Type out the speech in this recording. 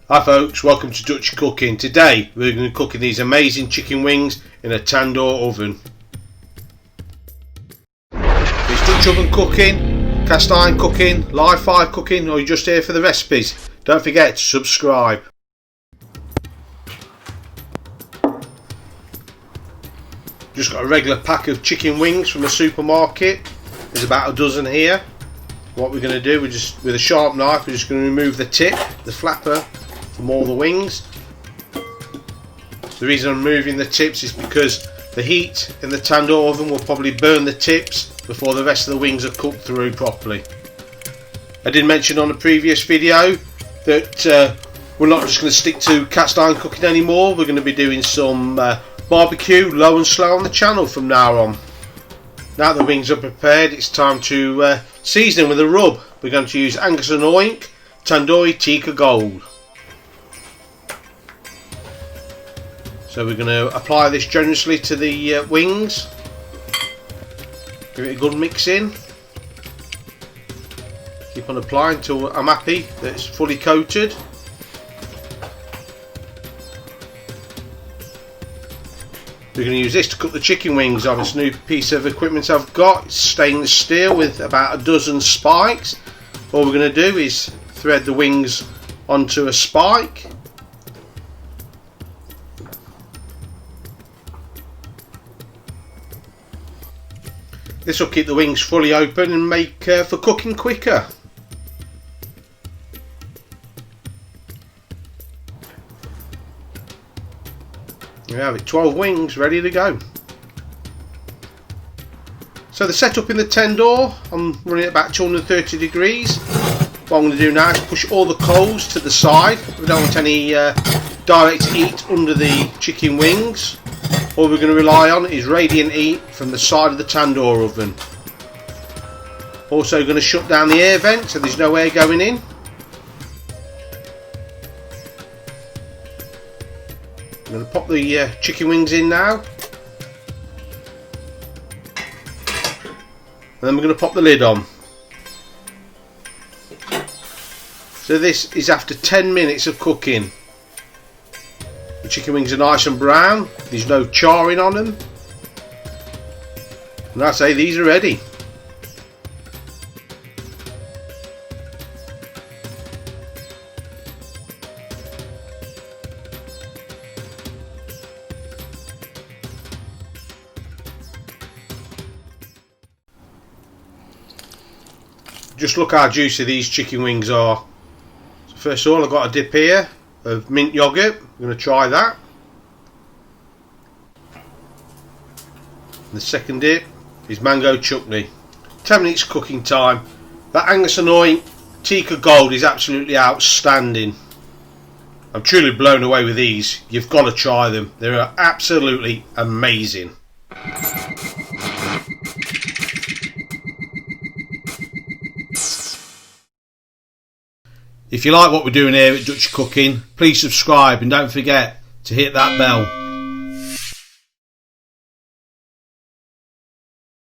Hi folks, welcome to Dutch Cooking. Today we're going to be cooking these amazing chicken wings in a Tandoor oven. If it's Dutch oven cooking, cast iron cooking, live fire cooking, or you're just here for the recipes, don't forget to subscribe. Just got a regular pack of chicken wings from the supermarket. There's about a dozen here. What we're going to do, with a sharp knife, we're just going to remove the tip, the flapper, from all the wings. The reason I'm removing the tips is because the heat in the Tandoor oven will probably burn the tips before the rest of the wings are cooked through properly. I did mention on a previous video that we're not just going to stick to cast iron cooking anymore. We're going to be doing some barbecue low and slow on the channel from now on. Now the wings are prepared, it's time to season them with a rub. We're going to use Angus and Oink Tandoor Tikka Gold. So we're going to apply this generously to the wings. Give it a good mix in. Keep on applying until I'm happy that it's fully coated. We're going to use this to cook the chicken wings on. This new piece of equipment I've got. It's stainless steel with about a dozen spikes. All we're going to do is thread the wings onto a spike. This will keep the wings fully open and make for cooking quicker. We have it, 12 wings ready to go. So the setup in the Tandoor, I'm running at about 230 degrees. What I'm going to do now is push all the coals to the side. We don't want any direct heat under the chicken wings. All we're going to rely on is radiant heat from the side of the Tandoor oven. Also going to shut down the air vent so there's no air going in. I'm going to pop the chicken wings in now. And then we're going to pop the lid on. So this is after 10 minutes of cooking. The chicken wings are nice and brown, there's no charring on them, and I say these are ready. Just look how juicy these chicken wings are. So first of all, I've got a dip here of mint yogurt. I'm going to try that. The second dip is mango chutney. 10 minutes cooking time. That Angus and Oink Tikka Gold is absolutely outstanding. I'm truly blown away with these. You've got to try them. They are absolutely amazing. If you like what we're doing here at Dutch Cooking, please subscribe and don't forget to hit that bell.